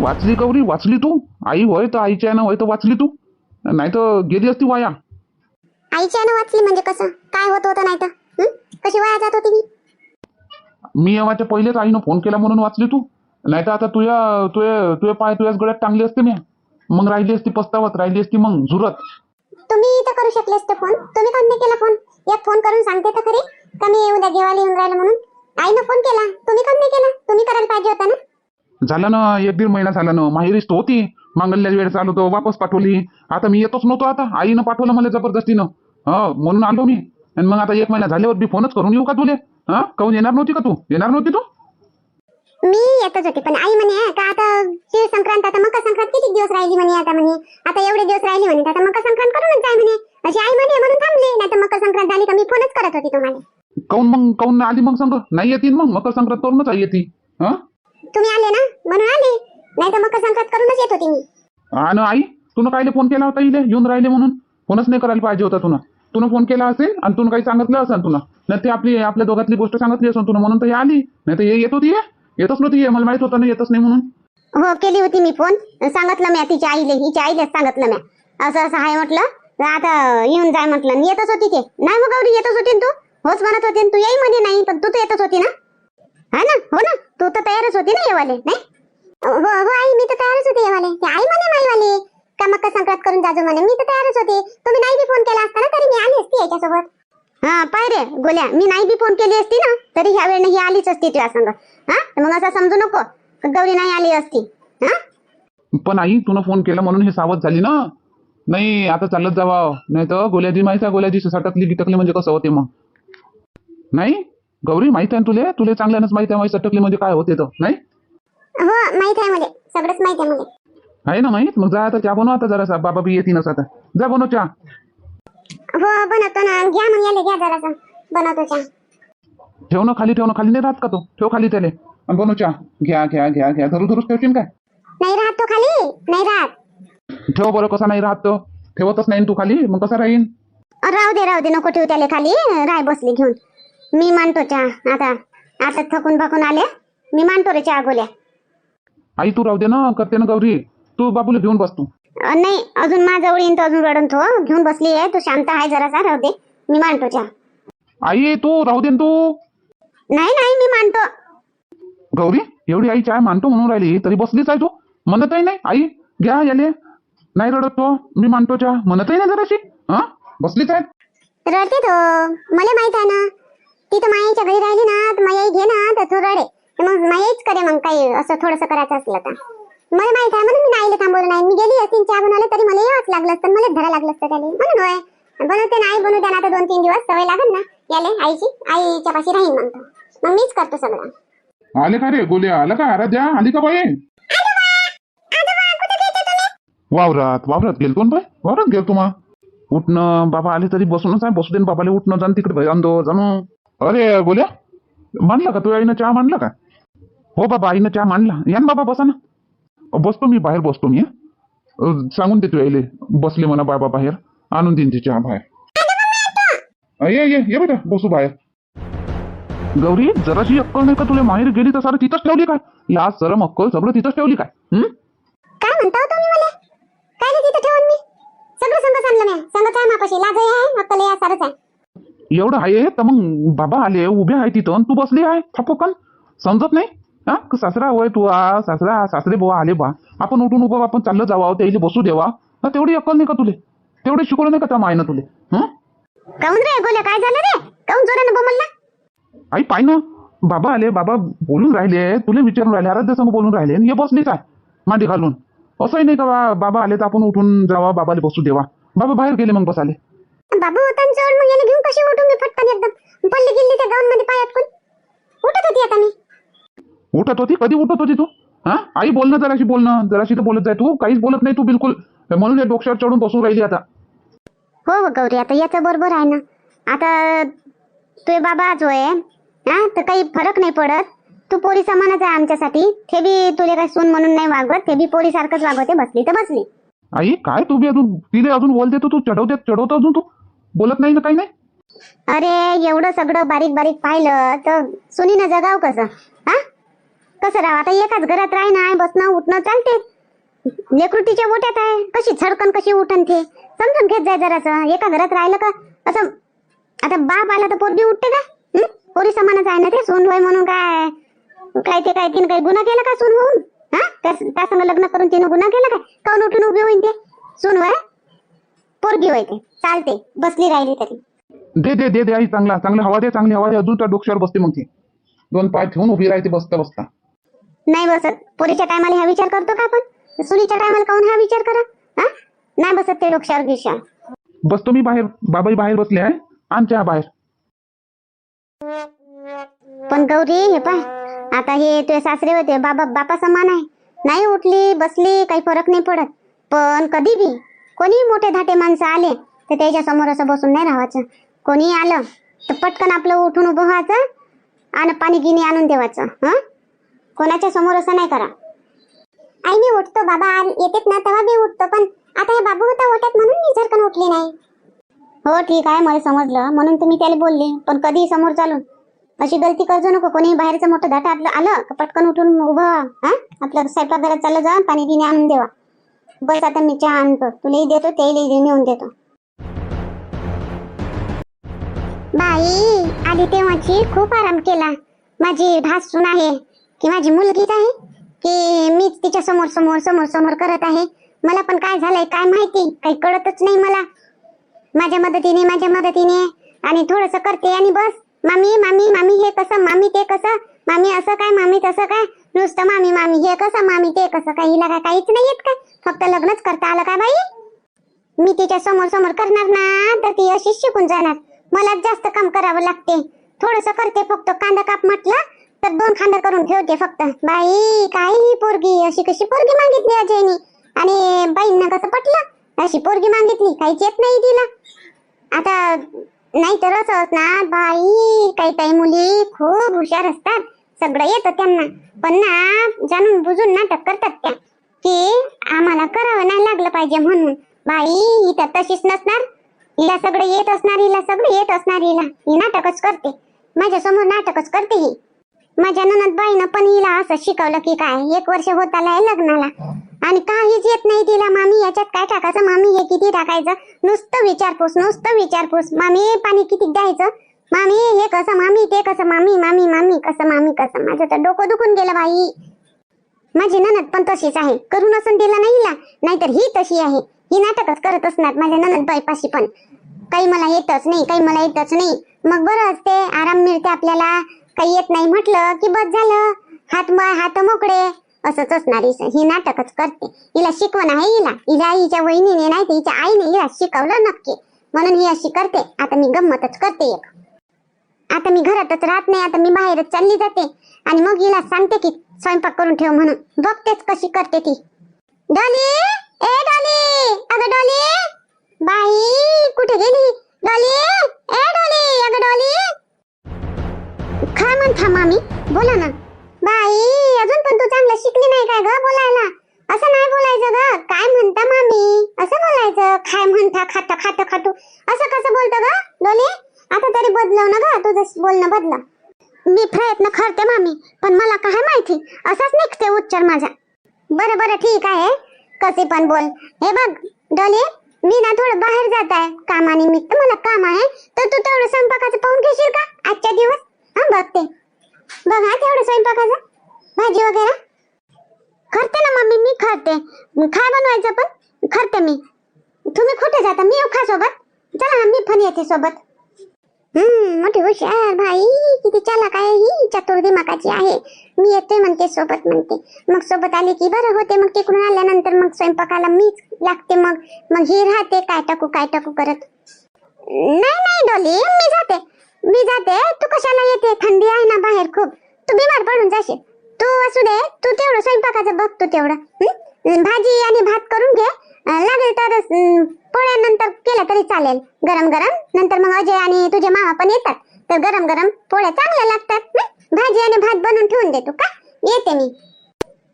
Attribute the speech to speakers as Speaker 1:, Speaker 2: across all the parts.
Speaker 1: वाचली गौरी, वाचली तू. आई होय तर आईच्या ना होय तर वाचली तू, नाही तर गेली असती वाया.
Speaker 2: आईच्या यानं वाचली म्हणजे कसं काय होत होतं? नाही तर कशी वाया जात होती मी?
Speaker 1: मी येवाच्या पहिलेच आईनं फोन केला म्हणून वाचली तू. नाही तर आता तुझे पाय तुझ्याच गळ्यात टांगले असते मी. मग राहिली असती पस्तावत, राहिली असती मग झुरत.
Speaker 2: तुम्ही तर करू शकले असते फोन. तुम्ही काऊन नाही केला फोन? एक फोन करून सांगते तर खरी का मी उद्या जेवायला येऊन राहिलं म्हणून. आईनं फोन केला, तुम्ही काऊन नाही केला? तुम्ही करायला पाहिजे होता ना.
Speaker 1: झालं ना, 1-1.5 महिना झाला ना. माहेरीच तो होती, मांगल्य वेळ चालू तो वापस पाठवली. आता मी येतोच नव्हतो, आता आईनं पाठवलं मला जबरदस्तीनं. म्हणून आलो मी. आणि मग आता 1 महिना झाल्यावर बी फोनच करून येऊ का तुले? काऊन येणार नव्हती का तू? येणार नव्हती तू?
Speaker 2: मी येतच होती पण आई म्हणे का आता तीळ संक्रांत, आता मकर संक्रांत किती दिवस राहिली म्हणे. आता म्हणे आता एवढे दिवस राहिली म्हणे, आता मकर संक्रांत करूनच जाय म्हणे अशी आई म्हणे. म्हणून थांबले, नाही तर मकर संक्रांत झाली का मी फोनच करत होती तुम्हाला.
Speaker 1: काऊन आली मग संग? नाही येतील मग मकर संक्रांत करूनच आई येते.
Speaker 2: तुम्ही आले ना म्हणून आले, नाही तर मकर संक्रांत करूनच येत होती मी.
Speaker 1: आणि आई तुला कायले फोन केला होता इले येऊन राहिले म्हणून? फोनच नाही करायला पाहिजे होता तुला फोन केला असेल आणि तुला काही सांगितलं असेल तुला. नाही ते आपल्या दोघातली गोष्ट सांगितली असेल तुला, म्हणून तर हे आली. नाही तर येत होती, येतच नव्हती. मला माहित होतं ना येतच नाही म्हणून.
Speaker 2: हो केली होती मी फोन, सांगितलं मी तिच्या आईलेच सांगितलं मी असं असं आहे म्हटलं. आता येऊन जाय म्हटलं, येतच होती ते. नाही मग गौरी येतच होती तू, होच म्हणत होती तू. येई मध्ये नाही पण तू तर येतच होती ना. हा ना, हो ना, तू तर तयारच होती ना येवाले. नाही हो हो आई, मी तर तयारच होते येवाले. ते आई म्हणे माईवाले का मकर संक्रांत करून जाजो म्हणे. मी तर तयारच होते. तुम्ही नाही बी फोन केला असता ना तरी मी आली असती याच्यासोबत. हा पाय रे गोल्या, मी नाही बी फोन केली असती ना तरी ह्या वेळेने ही आलीच असती तुझ्या संग. मग असं समजू नको गौरी नाही आली असती.
Speaker 1: पण आई तुला फोन केला म्हणून हे सावध झाली ना. नाही आता चालत जावा, नाही तर गोल्याजी माहिती आहे, गोल्याजी सटकली गिटकली म्हणजे कसं होते मग. नाही गौरी माहित आहे तुले चांगल्यानंच माहिती आहे माझी सटकली म्हणजे काय होते तर. नाही
Speaker 2: हो माहित आहे मला, सगळंच माहित आहे मला.
Speaker 1: आहे ना माहित. मग जा आता चहा बनव आता जरासा, बाबा बी येतीनच आता. जा बनव चहा.
Speaker 2: हो बनवतो ना, घ्या मग याले घ्या जरासा बनवतो चहा.
Speaker 1: ठेव ना खाली नाही राहत का तो? ठेव खाली त्याले आणि बनव चहा. घ्या धरूच ठेवशील काय?
Speaker 2: नाही राहत तो खाली, नाही राहत.
Speaker 1: ठेव बरं. कसा नाही राहत तो? ठेवतच नाही तू खाली, मग कसा राहीन?
Speaker 2: राहू दे नको ठेवू त्याला खाली. राय बसली घेऊन. मी मांडतो चहा. आता थकून भाकून आले, मी मांडतो रे चहा गोल्या.
Speaker 1: आई तू राहू दे ना, करते ना गौरी. तू बाबूला घेऊन बस तू.
Speaker 2: नाही अजून माझ्याजवळ येईन तर अजून रडून तो घेऊन बसली आहे. तू शांत आहे जरासा, राहू दे मी मांडतो चहा.
Speaker 1: आई तू राहू दे ना तू.
Speaker 2: नाही मी मांडतो.
Speaker 1: गौरी एवढी आई चहा मानतो म्हणून राहिली तरी बसलीच आहे तू. म्हणतही नाही आई घ्या याले. नाही रडत तो, मी मानतो चहा म्हणतही नाही जराशी. बसलीच आहे.
Speaker 2: रडते तो, मला माहित आहे ना. ती तर मायाच्या घरी राहिली ना तर मायाई घे ना तर तो रडे. मग मायाईच करे मग काही असं थोडंसं करायचं असलं तर. मला माहित आहे म्हणून मी नाहीले थांबवलं नाही. मी गेली असती चहा बनवले तरी मला यावंच लागलं असतं, मला धरा लागलं असतं त्याला. म्हणून होय बनवते नाही बनवू द्या ना, आता 2-3 दिवस सवय लागेल ना याले आईच्या पाशी राहीन म्हणतो. मग मीच करतो सगळं.
Speaker 1: आले का रे गोल्या? आला का? आराध्या आली का बाई? वावरात गेलतो ना बाई, वावरात गेलतो मग. उठणं बाबा आले तरी बसूनच आहे. बसू दे बाबाले, उठणं जाण तिकडे जाणू. अरे गोल्या मांडला का तू? आईनं चहा मांडला का? हो बाबा आईनं चहा मांडला. या ना बाबा बसा ना. बसतो मी बाहेर बसतो मी. सांगून देतो यायले बसले म्हणा बाबा बाहेर, आणून देईन ती चहा बाहेर. ये बेटा बसू बाहेर. गौरी जराशी अक्कल नाही का तुला? माहेर गेली तर सारं तिथंच ठेवली काय? लाज सरम अक्कल सगळं तिथंच ठेवली काय?
Speaker 2: काय म्हणता हो तुम्ही मला? काय नाही तिथं ठेवून मी सगळं संग सांगलं मी. संगच आहे मापाशी, लाज आहे अक्कल आहे सारच आहे.
Speaker 1: एवढं आहे तर मग बाबा आले उभे आहे तिथं, तू बसली आहे फपोकन. समजत नाही सासरा होय तू? सासरे बुवा आले बा, आपण उठून उभं आपण चाललं जावा, त्याला बसू देवा. तेवढी अक्कल नाही का तुले? तेवढे शिकवलं नाही का त्या मायनं तुले?
Speaker 2: काऊन रे गोल्या, काय झालं रे? काऊन जोरानं बोलला?
Speaker 1: आई पाय ना, बाबा आले, बाबा बोलून राहिले, तुला विचारून राहिले, आराध्या संग बोलून राहिले, हे बसलीच आहे मांडी घालून. असंही नाही का बाबा आले तर आपण उठून जावा, बाबाला बसू देवा. बाबा बाहेर गेले मग बसाले.
Speaker 2: बाबू होता जवळ, मग याला घेऊन कशी उठून मी फटकन एकदम पडली गेली त्या गाऊन मध्ये पाय अटकून. उठत होती आता मी.
Speaker 1: उठत होती? कधी उठत होती तू? आई बोलणं जराशी तर बोलत जाय तू. काहीच बोलत नाही तू बिलकुल, म्हणून डोक्यावर चढून बसून राहिली आता.
Speaker 2: हो गौरी आता याचं बरोबर आहे ना. आता तुझे बाबा जो आहे तर काही फरक नाही पडत. तू पोरी समानच आहे आमच्यासाठी. ते बी तुले काही सून म्हणून नाही वागवत, ते बी पोरी सारखंच वागवते. बसली तर बसली.
Speaker 1: आई काय तू बी अजून तिले अजून बोलते तू चढवतो अजून तू. बोलत नाही ना काही नाही.
Speaker 2: अरे एवढं सगळं बारीक बारीक पाहिलं तर सुनीनं जगाव कसं? कसं राहा आता, एकाच घरात राहणं आहे, बसणं उठणं चालते. लेकरू तिच्या मोठ्यात आहे, कशी झडकन कशी उठन ते समजून घेत जाय जरासं. एका घरात राहिलं का असं, आता बाप आला तर पोरगी उठते का? पोरी समानच आहे ना ते. सून होय म्हणून काय काय ते काय तिने काही गुन्हा केला का सून होऊन? त्या संग लग्न करून तिने गुन्हा केला काय? काऊन उठून उभी होईन ते? सून होय, पोरगी होय ते चालते, बसली राहिली तरी.
Speaker 1: दे दे दे दे आई, चांगला चांगली हवा दे, चांगली हवा दे. अजून त्या डोक्यावर बसते मग ती, 2 पाय ठेवून उभी राहते बसता बसता.
Speaker 2: नाही बसत. पोरीच्या टायमाला हा विचार करतो का आपण? सुनीच्या टायमाला काऊन हा विचार करा? नाही बसत ते डोक्यावर गिशावर.
Speaker 1: बसतो मी बाहेर, बाबाई बाहेर बसले आहे, आमच्या बाहेर.
Speaker 2: पण गौरी हे पाय, आता हे तुझे सासरे होते, बापा समान आहे. नाही उठली बसली काही फरक नाही पडत. पण कधी बी कोणी मोठे धाटे माणसं आले तर त्याच्या समोर असं बसून नाही राहायचं. कोणी आलं तर पटकन आपलं उठून उभं व्हायचं आणि पाणी गिनी आणून देवाचं. कोणाच्या समोर असं नाही करा. आई मी उठतो, बाबा येतेत ना तेव्हा बी उठतो, पण आता हे बाबू होता ओट्यात म्हणून मी झरकन उठली नाही. हो ठीक आहे, मला समजलं म्हणून तुम्ही त्याला बोलले, पण कधी समोर चालून अशी गलती करजो नको. कोणी बाहेरचं मोठं धाटा आलं का पटकन उठून उभं आपलं स्वयंपाकघरात चाललं जा, पाणी गिनी आणून देवा. बस आता मी चहा आणतो, तुलाही देतो त्यालाही नेऊन देतो. बाई आधी तेव्हाची खूप आराम केला. माझी भासून आहे की माझी मुलगीच आहे की मीच तिच्या समोर समोर समोर समोर करत आहे. मला पण काय झालंय काय माहिती, काही कळतच नाही मला. माझ्या मदतीने आणि थोडस करते आणि बस मामी मामी मामी हे कसं, मामी ते कसं, मामी असं काय, मामी तसं काय, नुसतं मामी मामी हे कसं, मामी ते कसं. काय हिला काय काहीच नाही येत काय? फक्त लग्नच करता आलं काय बाई? मी तिच्या समोर समोर करणार ना तर ती अशीच शिकून जाणार. मला जास्त काम करावं लागते. थोडस करते फक्त. कांदा काप म्हटलं तर 2 खांड करून ठेवते फक्त. बाई काय ही पोरगी, अशी कशी पोरगी मागितली अजयनी? आणि बाईंना कसं पटलं? अशी पोरगी मागितली, काहीच येत नाही तिला. आता नाही तर असंच ना बाई, काही काही मुली खूप हुशार असतात, सगळं येतं त्यांना, पण ना जाणून बुजून नाटक करतात त्या की आम्हाला करावं नाही लागलं पाहिजे म्हणून. बाई ही तर तशीच नसणार, हिला सगळं येत असणार, हिला सगळं येत असणार. ही नाटकच करते, माझ्या समोर नाटकच करते ही. माझ्या ननद बाईनं पण हिला असं शिकवलं की काय, 1 वर्ष होत आलंय लग्नाला आणि काहीच येत नाही तिला. मामी याच्यात काय टाकायचं, मामी हे किती टाकायचं, नुसतं विचारपूस. मामी पाणी किती द्यायचं, मामी हे कसं, मामी ते कसं, मामी मामी मामी कसं, मामी कसं. माझं तर डोकं दुखून गेलं बाई. माझी ननद पण तशीच आहे, करून असं दिलं नाही हिला, नाहीतर ही तशी आहे. ही नाटकच करत असणार माझ्या ननद बाईपाशी पण. काही मला येतच नाही. मग बरं असते, आराम मिळते आपल्याला. काही येत नाही म्हटलं की बस झालं, हात मोकळे. असंच असणार ही नाटकच करते. हिला शिकवण आहे हिला हिच्या वहिनीने नाही तर हिच्या आईने हिला शिकवलं नक्की, म्हणून ही अशी करते. आता मी गंमतच करते एक. आता मी घरातच राहत नाही, आता मी बाहेरच चालली जाते आणि मग हिला सांगते की स्वयंपाक करून ठेव म्हणून. बघतेच कशी करते ती. डॉली, ए डॉली, अगं डॉली, बाई कुठे गेली डॉली? ए डॉली, अगं डॉली. काय म्हणता मामी, बोला ना. बाई अजून पण तू चांगलं शिकली नाही काय ग बोलायला? असं नाही बोलायचं ग. काय म्हणता मामी असं बोलायचं. काय म्हणता खाटू असं कसं बोलतं ग डोली? आता तरी बदलव ना ग, तुझं बोलणं बदला. मी प्रयत्न करते मामी, पण मला काय माहिती असंच निघते उच्चार माझा. बरं ठीक आहे, कसे पण बोल. हे बघ डोली, मी ना थोडं बाहेर जात आहे कामानिमित्त, मला काम आहे, तर तू तेवढं स्वयंपाकाचं पाहून घेशील का आजच्या दिवस? बघते बघा तेवढं स्वयंपाकाचं, भाजी वगैरे करते ना मम्मी, मी करते. काय बनवायचं पण करते मी. तुम्ही कुठे जाता? मी येऊ का सोबत? चला मी पण येते सोबत. मोठी हुशार बाई, किती चालाक आहे ही, चतुर दिमागाची आहे. मी येते म्हणते सोबत म्हणते, मग सोबत आली की बरं होते. मग तिकडून आल्यानंतर मग स्वयंपाकाला मीच लागते. मग ही राहते काय टाकू करत. नाही डोली, मी जाते. तू कशाला येते? थंडी आहे ना बाहेर खूप, तू बिमार पडून जाशील. तू असू दे, तू तेवढं स्वयंपाकाचं बघ. तू तेवढं भाजी आणि भात करून घे. लागेल तर पोळ्यानंतर केलं तरी चालेल, गरम नंतर मग अजय आणि तुझे मामा पण येतात, तर गरम पोळ्या चांगल्या लागतात. भाजी आणि भात बनवून ठेवून दे तू का? येते मी.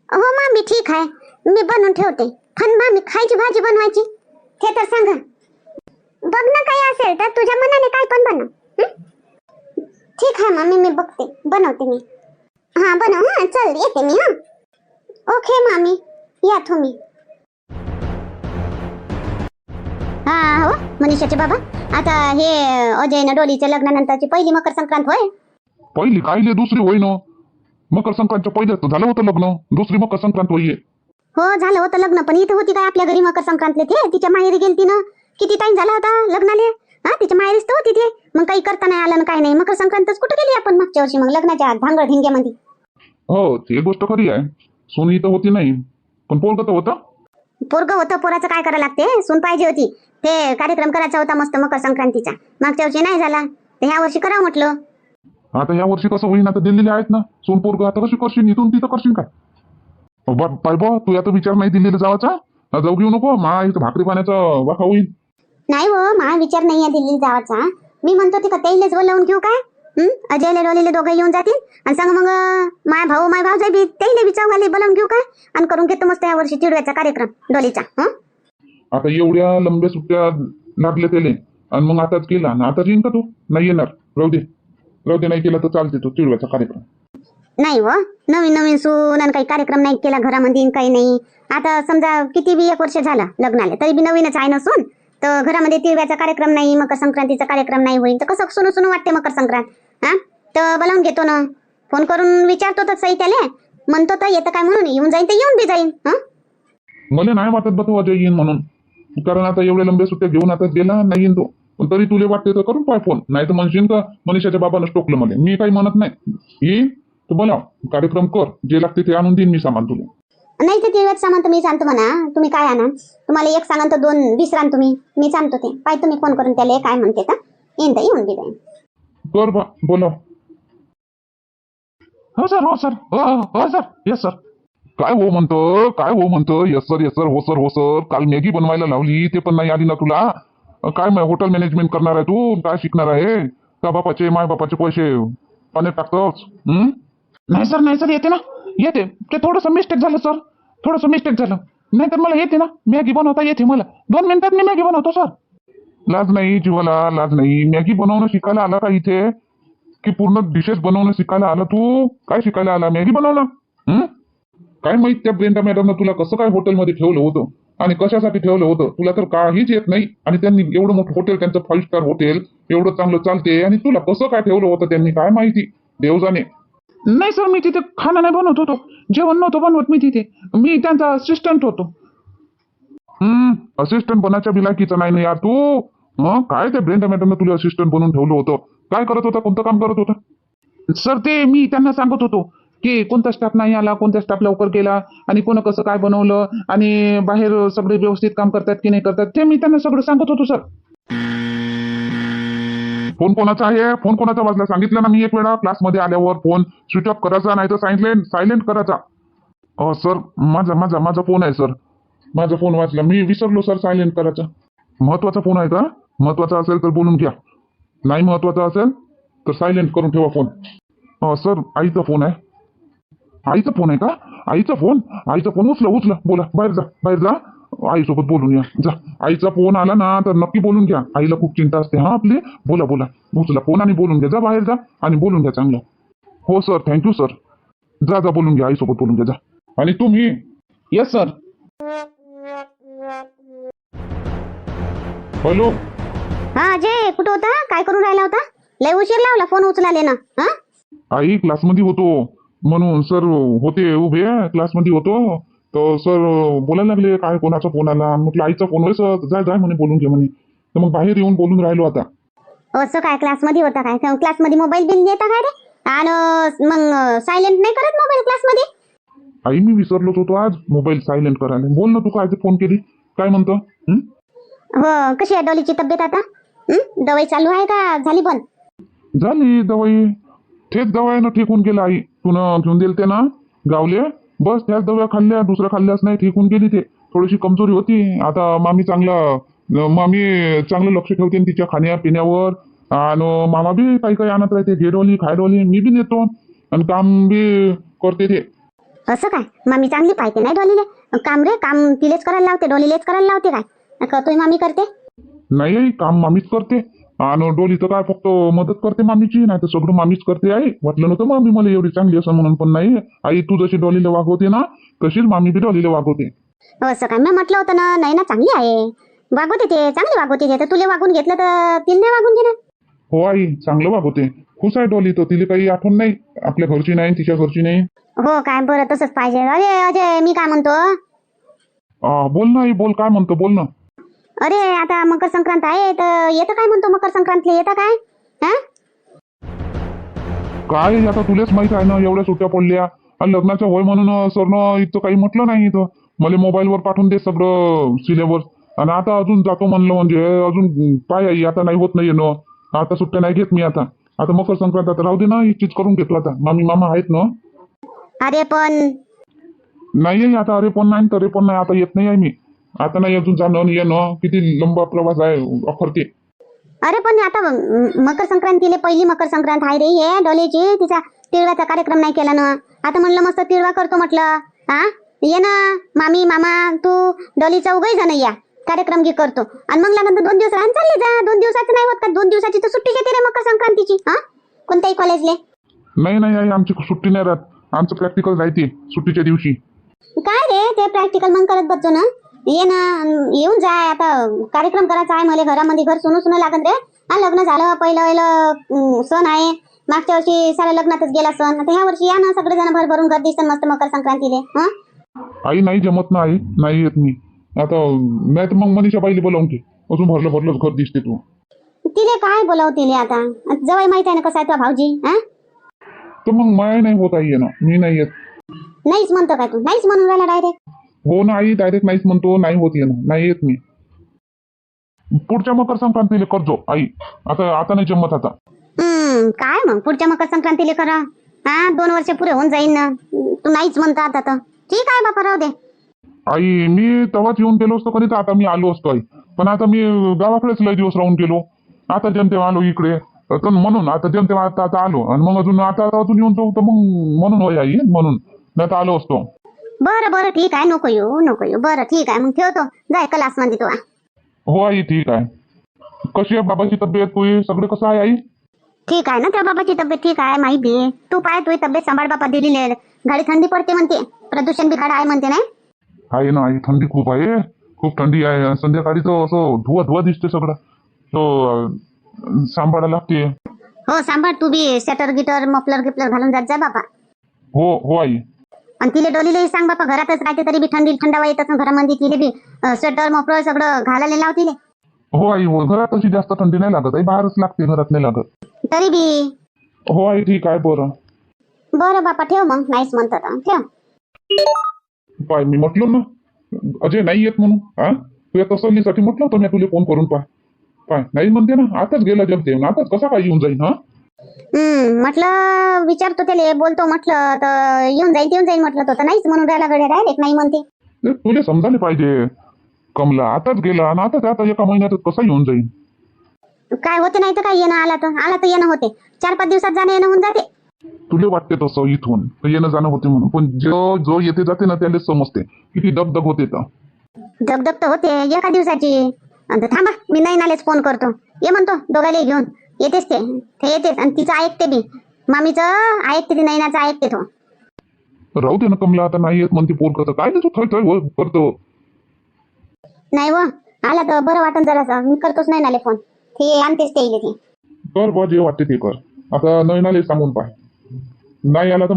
Speaker 2: हो मामी ठीक आहे, मी बनवून ठेवते. पण मामी खायची भाजी बनवायची ते तर सांगा. बघ ना काही असेल तर तुझ्या मनाने काय पण बनव. ठीक आहे मामी, मी बघते, बनवते मी. हा बनव हा, चल येते मी. हा ओके मामी, या तुम्ही. हा हो मनीषाचे बाबा, आता हे अजय ना डोलीच्या लग्नानंतरची पहिली मकर संक्रांत होय.
Speaker 1: पहिली कायले दुसरी होई ना. मकर संक्रांतच्या पहिले तर झालं होतं लग्न, दुसरी मकर संक्रांत होईये.
Speaker 2: हो झालं होतं लग्न, पण इथं होती काय आपल्या घरी मकर संक्रांतले ते तिच्या माहेरी गेलती ना. किती टाइम झाला होता लग्नाले. हा तिच्या माहेरीच तर होती ते. मग काही करता नाही आलं ना काही नाही. मकर संक्रांतच कुठे गेली आपण मागच्या वर्षी मग लग्नाच्या धांगड धिंग्यामध्ये.
Speaker 1: हो ते गोष्ट खरी आहे. सोनी तर होती नाही, पण पोरगं तर होतं.
Speaker 2: पोरग होतं, पोराचं काय करायला लागते, सून पाहिजे होती. ते कार्यक्रम करायचा होता मस्त मकर संक्रांतीचा. मागच्या वर्षी नाही झाला, तर ह्या वर्षी करावं म्हटलं.
Speaker 1: आता या वर्षी कसं होईन, आता दिल्लीला आहेत ना सोन पोरगं, आता कशी करशील, इथून तिथं करशील काय. पाय बा तू आता विचार नाही दिल्लीला जावाचा. जाऊ घेऊ नको, मा इथं भाकरी पाण्याचा वाखा होईल.
Speaker 2: नाही हो, माझा विचार नाहीये दिल्लीला जावाचा. मी म्हणतो ते का त्याईलेच बोलावून घेऊ काय. अजयले डोलीले दोघं येऊन जातील आणि सांग मग माय भाऊ बी त्याईले विचार बोलावून घेऊ काय. आणि करून घेतो मस्त या वर्षी तिळव्याचा कार्यक्रम डोलीचा.
Speaker 1: आता एवढ्या लंब्या सुट्ट्या लागल्या त्याले, आणि मग आताच केला ना, आता येईन का तू. नाही येणार, राहू दे नाही केला तर चालते तो तिळव्याचा कार्यक्रम.
Speaker 2: नाही हो, नवीन नवीन सून आणि काही कार्यक्रम नाही केला घरामध्ये काही नाही. आता समजा किती बी 1 वर्ष झाला लग्नाला तरी बी नवीनच आहे ना सून. तर घरामध्ये तिळव्याचा कार्यक्रम नाही, मकर संक्रांतीचा कार्यक्रम नाही होईल तर कसं सुनू सुनू वाटते मकर संक्रांत. हा तर बोलावून घेतो ना, फोन करून विचारतो तर सही त्याले. म्हणतो तर येतं काय म्हणून, येऊन जाईन तर येऊन बी जाईन.
Speaker 1: मला नाही वाटत बा तू अजय येईन म्हणून, कारण आता एवढ्या लंब्या सुट्ट्या घेऊन आता गेला नाही येईन तो. पण तरी तुले वाटते तर करून पाय फोन, नाही तर म्हणशील का मनीषाच्या बाबानं टोकलं मला. मी काही म्हणत नाही, येईन तू बोलाव, कार्यक्रम कर, जे लागते ते आणून देईन मी सामान तुला.
Speaker 2: नाही ते तिळव्याचं सामान तर मी सांगतो म्हणा. तुम्ही काय आणा, तुम्हाला एक सांगा तर 2 20 रान तुम्ही, मी सांगतो ते. पाय तुम्ही फोन करून त्याला काय म्हणते तर येईन तर येऊन बी जाईन.
Speaker 1: कर बा बोलाव. हो सर हो सर येस सर. काय हो म्हणतो येस सर हो सर. काल मॅगी बनवायला लावली ते पण नाही आली ना तुला. काय हॉटेल मॅनेजमेंट करणार आहे तू, काय शिकणार आहे का. बापाचे माय बापाचे पैसे पाण्यात टाकतोस. नाही सर येते ना, येते. ते थोडंसं मिस्टेक झालं सर, थोडंसं मिस्टेक झालं. नाही तर मला येते ना, मॅगी बनवता येते मला. 2 मिनिटात मी मॅगी बनवतो सर. लाज नाही जीवाला, लाज नाही. मॅगी बनवणं शिकायला आला का इथे, की पूर्ण डिशेस बनवणं शिकायला आला तू. काय शिकायला आला, मॅगी बनवणं. काय माहित त्या ब्रेंडा मॅडमनं तुला कसं काय हॉटेलमध्ये ठेवलं होतं आणि कशासाठी ठेवलं होतं. तुला तर काहीच येत नाही, आणि त्यांनी एवढं मोठं हॉटेल, त्यांचं 5 स्टार हॉटेल एवढं चांगलं चालते, आणि तुला कसं काय ठेवलं होतं त्यांनी काय माहिती, देव जाणे. नाही सर, मी तिथे खाना नाही बनवत होतो, जेवण नव्हतं बनवत मी तिथे. मी त्यांचा असिस्टंट होतो. असिस्टंट बनायच्या बिलाकीचं नाही ना यार तू. काय त्या ब्रेंडा मॅडमनं तुला असिस्टंट बनवून ठेवलं होतं. काय करत होता, कोणतं काम करत होता सर. ते मी त्यांना सांगत होतो की कोणता स्टाफ नाही आला, कोणता स्टाफ लवकर गेला, आणि कोण कसं काय बनवलं, आणि बाहेर सगळे व्यवस्थित काम करतात की नाही करतात, ते मी त्यांना सगळं सांगत होतो सर. फोन कोणाचा आहे, फोन कोणाचा वाजला सांगितलं ना मी 1 वेळा. क्लासमध्ये आल्यावर फोन स्विच ऑफ करायचा, नाही तर सायलेंट करायचा. सर माझा फोन आहे सर, माझा फोन वाजला, मी विसरलो सर सायलेंट करायचा. महत्वाचा फोन आहे का, महत्वाचा असेल तर बोलून घ्या, नाही महत्वाचा असेल तर सायलेंट करून ठेवा फोन. सर आईचा फोन आहे. आईचा फोन आहे का, आईचा फोन उचला, बोला, बाहेर जा आईसोबत बोलून या जा. आईचा फोन आला ना तर नक्की बोलून घ्या, आईला खूप चिंता असते आपली. बोला उचला फोन आणि बोलून घ्या, जा बाहेर जा आणि बोलून घ्या चांगलं. हो सर, थँक्यू सर. जा बोलून घ्या, आईसोबत बोलून घ्या जा. आणि तुम्ही. Yes sir. हॅलो.
Speaker 2: हा अजय, कुठं होता, काय करून राहिला होता. लय उशीर लावला फोन उचलाले ना.
Speaker 1: आई क्लासमध्ये होतो म्हणून सर होते उभे, क्लासमध्ये होतो तर सर बोलायला लागले काय कोणाचा फोन आला. म्हटलं आईचा फोन. होय सर, जाय म्हणे, बोलून घे म्हणे. तर मग बाहेर येऊन बोलून राहिलो आता.
Speaker 2: असं काय, क्लासमध्ये होता काय, क्लासमध्ये मोबाईल बिल देता काय रे, आणि मग सायलेंट नाही करत मोबाईल क्लासमध्ये.
Speaker 1: आई मी विसरलोच होतो आज मोबाईल सायलेंट करायला. बोल ना तू, काय फोन केली, काय म्हणतो.
Speaker 2: हो, कशी आहे डॉलीची तब्येत आता. दवाई चालू आहे का झाली बंद.
Speaker 1: झाली दवाई, तेच दवाईनं ठीक होऊन गेला. आई तुन घेऊन दिल ते ना गावले, बस त्याच दवा खाल्ल्या, दुसऱ्या खाल्ल्याच नाही, ठीक होऊन गेली. ते थोडीशी कमजोरी होती. आता मामी चांगलं लक्ष ठेवते तिच्या खाण्यापिण्यावर, आणि मामा बी काही आणत राहते, घेडोली खायडोली, मी बी नेतो आणि काम बी करते ते.
Speaker 2: असं काय, मामी चांगली पाहिजे नाही डॉलीले. काम तिलेच करायला लावते, डॉलीलेच करायला लावते काय, तुम्ही मामी करते.
Speaker 1: नाही काम मामीच करते, आणि डोली तर काय फक्त मदत करते मामीची, नाही तर सगळं मामीच करते आई. वाटलं नव्हतं मामी मला एवढी चांगली असं म्हणून, पण नाही आई, तू जशी डोलीला वागवते ना तशीच मामी बी डोलीला वागवते.
Speaker 2: हो असं काय मी म्हटलं होतं ना, नाही ना चांगली आहे, वागवते ते, चांगली वागवते ते. तर तुला वागून घेतलं तर तिला नाही वागून घेणार.
Speaker 1: हो आई, चांगलं वागवते. खुश आहे डोली, तर तिला काही आठवण नाही आपल्या घरची नाही, तिच्या घरची नाही.
Speaker 2: हो काय, बरं तसंच पाहिजे. अरे अजय, मी काय म्हणतो,
Speaker 1: बोल ना आई, बोल, काय म्हणतो, बोल ना.
Speaker 2: अरे आता मकर संक्रांत आहे, तर येतं काय म्हणतो, मकर संक्रांतला येतं काय? हा
Speaker 1: काय आता तुलाच माहित आहे ना, एवढ्या सुट्ट्या पडल्या आणि लग्नाचं वय म्हणून सरनं इथं काही म्हटलं नाही. इथं मला मोबाईलवर पाठवून दे सगळं सिलेबस. आणि आता अजून जातो म्हणलं म्हणजे अजून पाय आई, आता नाही होत नाही ना. आता सुट्ट्या नाही घेत मी आता. आता मकर संक्रांत आता राहू दे ना, ही चीज करून घेतलं आता. मामी मामा आहेत ना.
Speaker 2: अरे पण
Speaker 1: नाही आहे आता, अरे पण नाही तरे पण नाही, आता येत नाही आहे मी. आता नाही अजून जाणं आणि येणं, किती लंबा प्रवास आहे अखरते.
Speaker 2: अरे पण आता मकर संक्रांतीला पहिली मकर संक्रांत आहे रे हे डोलेची. तिचा तिळवाचा कार्यक्रम नाही केला ना. आता म्हणलं मस्त तिळवा करतो म्हटलं. हा ये ना मामी मामा तू डोलीचा उगाही जण या, कार्यक्रम घे करतो. आणि मग लागून 2 दिवस राहून चालले जा. 2 दिवसाचं नाही होत का? 2 दिवसाची तर सुट्टी घेते रे मकर संक्रांतीची. हा कोणत्याही कॉलेजले
Speaker 1: नाही नाही आई, आमची सुट्टी नाही राहत. आमचं प्रॅक्टिकल राहते सुट्टीच्या दिवशी.
Speaker 2: काय रे ते प्रॅक्टिकल मग करत बसतो ना. ये ना येऊन जाय. आता कार्यक्रम करायचा आहे मला घरामध्ये. घर सुनू सुनू लागत रे. हा लग्न झालं पहिलं सण आहे. मागच्या वर्षी सारा लग्नातच गेला सण. आता ह्या वर्षी या ना सगळेजण भरभरून घर दिसतं मस्त मकर संक्रांतीले. हा
Speaker 1: आई नाही जमत ना आई, नाही येत मी आता. नाही तर मग मनीषा बाईला बोलावून घे, अजून भरलं भरलंच घर दिसते तू.
Speaker 2: तिले काय बोलावतीले आता. जवळ माहित आहे ना कसा आहे तो भाऊजी. हा
Speaker 1: तर मग माया नाही होत आई ना, मी नाही येत.
Speaker 2: नाहीच म्हणतो काय तू? नाहीच म्हणून राहिला डायरेक्ट.
Speaker 1: हो ना आई, डायरेक्ट नाहीच म्हणतो, नाही होत येणं, नाही येत मी. पुढच्या मकर संक्रांतीला करजो आई. आता आता नाही जमत आता.
Speaker 2: काय मग पुढच्या मकर संक्रांतीला करा. हा 2 वर्ष पुरे होऊन जाईन ना. तू नाहीच म्हणतो आता तर ठीक आहे बापा, राहू दे.
Speaker 1: आई मी तेव्हाच येऊन गेलो असतो कधी, तर आता मी आलो असतो आई. पण आता मी गावाकडेच लय दिवस राहून गेलो. आता जेमतेव्हा आलो इकडे, तर म्हणून आता जेमतेव्हा आता आता आलो. आणि मग अजून आता अजून येऊन जाऊ तर मग म्हणून होय आई, म्हणून नाही तर आलो असतो.
Speaker 2: बरं बरं ठीक आहे, नको येऊ नको येऊ. बरं ठीक आहे मग ठेवतो. जाय क्लास मध्ये तू.
Speaker 1: हो आई ठीक आहे. कशी आहे बाबाची तब्येत, तू सगळे कसं आहे आई?
Speaker 2: ठीक आहे ना त्या बाबाची तब्येत? ठीक आहे माही बी. तू पाय तुझी तब्येत सांभाळ बाबा. दिली गाडी थंडी पडते म्हणते, प्रदूषण बी गाडा आहे म्हणते नाही.
Speaker 1: आहे ना आई, थंडी खूप आहे, खूप थंडी आहे. संध्याकाळी तर असं धुवा धुवा दिसते सगळं, तो सांभाळायला लागते.
Speaker 2: हो सांभाळ तू बी. स्वेटर गिटर मफलर गिफलर घालून जात जा बाबा.
Speaker 1: हो हो आई.
Speaker 2: आणि तिले डोलीलाही सांग बापा, घरातच राहते तरी बी थंडी थंडावा येतच ना घरामध्ये. तिले बी स्वेटर मफलर सगळं घालायला लाव तिले.
Speaker 1: हो आई, हो घरात तशी जास्त थंडी नाही लागत आई, बाहेरच लागते, घरात नाही लागत.
Speaker 2: तरी बी.
Speaker 1: हो आई ठीक आहे. बरं
Speaker 2: बरं बापा ठेव मग. नाहीच म्हणतो तर ठेव.
Speaker 1: पाय, मी म्हटलं ना अजय नाही येत म्हणून. हा तुझ्या तसल्लीसाठी म्हटलं होतं मी तुला फोन करून. पाय पाय नाही म्हणते ना, आताच गेला जमते, आताच कसा काय येऊन जाईन. हा
Speaker 2: म्हटलं विचारतो त्याला, बोलतो म्हटलं तर येऊन जाईन म्हटलं. तर नाहीच म्हणून राहिला गड्या, डायरेक्ट नाही म्हणते.
Speaker 1: तुला समजायला पाहिजे कमला, आताच गेला आणि आता आता एका महिन्यात कसा येऊन जाईन.
Speaker 2: काय होते नाही तर काय, येणं आला तर येणं होते. 4-5 दिवसात जाणं येणं होऊन जाते.
Speaker 1: तुला वाटते तसं इथून येणं जाणं होते म्हणून, पण जो येते जाते ना त्याला समजते किती दगदग होते. तर
Speaker 2: दगदग तर होते एका दिवसाची. आणि थांबा मी नाही नालेच फोन करतो. ये म्हणतो दोघाले घेऊन. येतेच ते येतेच. आणि तिचं ऐकते बी, मामीचं ऐकते ती, नैनाचं ऐकते तो.
Speaker 1: राहू दे ना कमला, आता नाही येत म्हणते पोर करतं काय नाही, तू थय करतो.
Speaker 2: नाही व आला तर बरं वाटन जरासा. मी करतोच नाही नाले फोन. ते आणतेच ते येईल ते.
Speaker 1: कर बा, जे वाटते ते कर. आता नैनाले सांगून पाय, नाही आला तर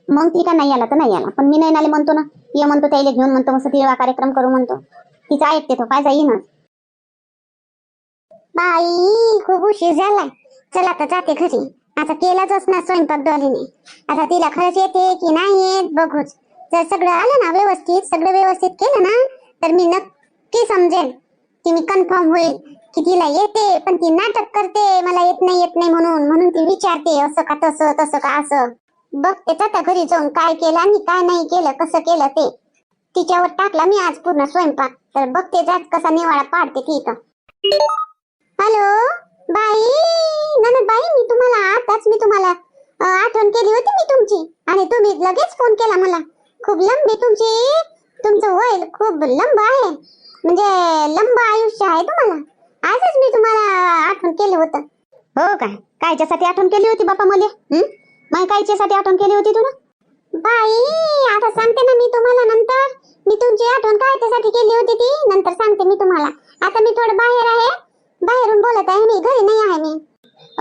Speaker 2: मग ती का नाही आला तर नाही आला. पण मी नाही नाले म्हणतो ना, ये म्हणतो त्याला घेऊन म्हणतो, मस्त तिळवा कार्यक्रम करू म्हणतो. तिचं ऐकते तो, काय जाईन. बाई खूप उशीर झालाय. चला आता जाते घरी. आता केलाच ना स्वयंपाक डॉलीने. आता तिला खरंच येते की नाही येत बघूच. जर सगळं आलं ना व्यवस्थित, सगळं व्यवस्थित केलं ना, तर मी नक्की समजेल की मी कन्फर्म होईल की तिला येते. पण ती नाटक करते मला येत नाही म्हणून ती विचारते असं का तसं, तसं का असं. बघते आता घरी जाऊन काय केलं आणि काय नाही केलं, कसं केलं ते. तिच्यावर टाकला मी आज पूर्ण स्वयंपाक. तर बघते जात कसा निवाळा पाडते ठीक. हॅलो बाई, ननद बाई, मी तुम्हाला आठवण केली होती मी तुमची. आणि तुम्ही लगेच फोन केला मला. खूप लंबी तुमचं वय खूप लंब आहे, म्हणजे लंब आयुष्य आहे तुम्हाला. आजच मी तुम्हाला आठवण केलं होतं. हो काय? कायच्यासाठी आठवण केली होती बापा मला? मग कायच्यासाठी आठवण केली होती तुला? बाई आता सांगते ना मी तुम्हाला नंतर. मी तुमची आठवण कायच्यासाठी केली होती ती नंतर सांगते मी तुम्हाला. आता मी थोडं बाहेर आहे, बाहेरून बोलत आहे, मी घरी नाही आहे मी.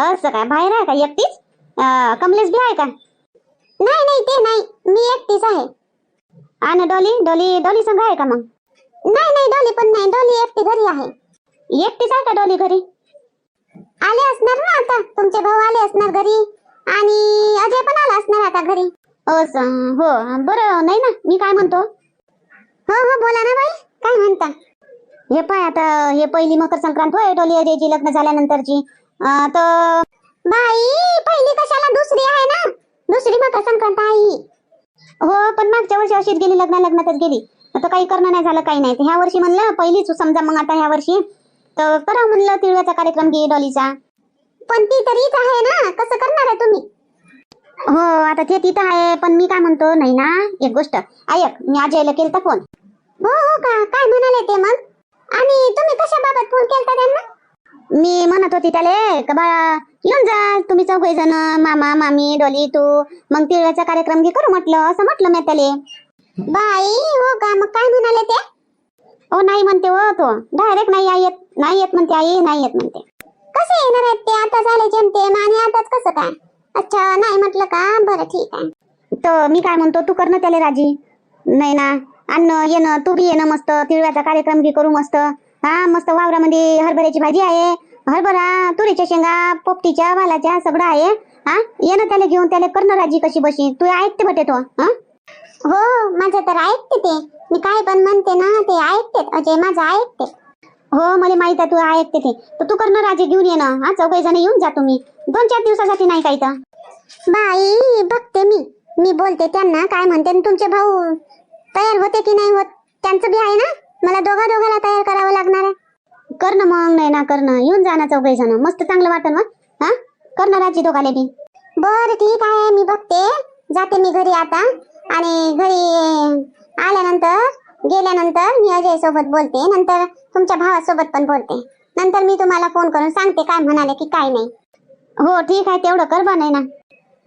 Speaker 2: असं काय? बाहेर आहे का एकटीच? कमलेश बी आहे का? नाही नाही ते नाही, मी एकटीच आहे. आणि डॉली डॉली डॉली संग आहे का मग? नाही नाही डॉली पण नाही, डॉली एकटी घरी आहे. एकटीच आहे का डॉली घरी? आले असणार ना आता, तुमचे भाऊ आले असणार घरी आणि अजय पण आला असणार आता घरी. असं हो बरं. नाही ना मी काय म्हणतो, हो हो बोला ना बाई, काय म्हणता? हे पाय आता हे पहिली मकर संक्रांत होय डॉली अजयची लग्न झाल्यानंतरची. तर बाई पहिली कशाला, दुसरी आहे ना, दुसरी मकर संक्रांत आहे ही. हो पण मागच्या वर्षी अशीच गेली, लग्नातच गेली. आता काही करणं नाही झालं, काही नाही. ह्या वर्षी म्हणलं पहिलीच समजा, मग आता ह्या वर्षी तर करा म्हणलं तिळव्याचा कार्यक्रम घे डॉलीचा. पण ती तर इथं आहे ना, कसं करणार आहे तुम्ही? हो आता ते तिथं आहे, पण मी काय म्हणतो, नाही ना एक गोष्ट ऐक, मी अजयला केलता फोन. हो हो का? काय म्हणाले ते मग? आणि तुम्ही कशाबाबत फोन केलता त्यांना? मी म्हणत होती त्याले का बाळा येऊन जा तुम्ही चौघे जण, मामा मामी डॉली तू, मग तिळव्याचा कार्यक्रम घे करू म्हटलं, असं म्हटलं मी त्याले. बाई हो का? मग काय म्हणाले ते? हो नाही म्हणते हो, तो डायरेक्ट नाही येत, नाही येत म्हणते आई, नाही येत म्हणते. कसे येणार आहेत ते? आता झाले जमते आणि आताच कसं काय? अच्छा नाही म्हटलं का? बरं ठीक आहे. तर मी काय म्हणतो, तू करणं त्याला राजी. नाही ना अन्न येणं, तू बी येणं, मस्त तिळव्याचा कार्यक्रम घे करू मस्त. हा मस्त वावरामध्ये हरभऱ्याची भाजी आहे, हरभरा तुरीच्या शेंगा पोपटीच्या वालाच्या सगळं आहे. हा येणं त्याला घेऊन, त्याला करणं राजी कशी बशी. तू ऐकते बटे तो? हो माझं तर ऐकते ते, मी काय पण म्हणते ना ते ऐकते अजय, माझं ऐकते. हो मला माहित आहे तू ऐकते ते, तर तू करणं राजी घेऊन येणं. हा चौघे जण येऊन जा तुम्ही, 2-4 दिवसासाठी नाही काही तर. बाई बघते मी बोलते त्यांना काय म्हणते. आणि तुमचे भाऊ तयार होते की नाही होत, त्यांचं बी आहे ना, मला दोघाला तयार करावं लागणार आहे. करणं मग, नाही ना करणं, येऊन जा ना चौघे जण, मस्त चांगलं वाटन मग. हा करणं राजी दोघाले बी. बरं ठीक आहे, मी बघते, जाते मी घरी आता. आणि घरी आल्यानंतर गेल्यानंतर मी अजय सोबत बोलते, नंतर तुमच्या भावासोबत पण बोलते. नंतर मी तुम्हाला फोन करून सांगते काय म्हणाले की काय नाही. हो ठीक आहे, तेवढं कर बा. नाही ना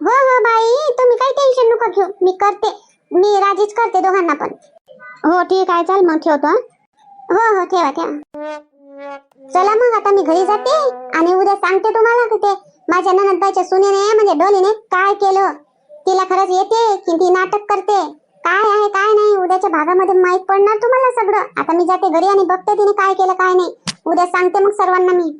Speaker 2: हो हो बाई तुम्ही काही टेन्शन नका घेऊ, मी करते, मी राजीच करते दोघांना पण. हो ठीक आहे, चल मग ठेवतो. हो हो ठेवा ठेवा. चला मग आता मी घरी जाते आणि उद्या सांगते तुम्हाला की ते माझ्या ननदबाईच्या सुनेने म्हणजे डोलीने काय केलं. तिला खरंच येते की ती नाटक करते, काय आहे काय नाही, उद्याच्या भागामध्ये माहित पडणार तुम्हाला सगळं. आता मी जाते घरी आणि बघते तिने काय केलं काय नाही. उद्या सांगते मग सर्वांना मी.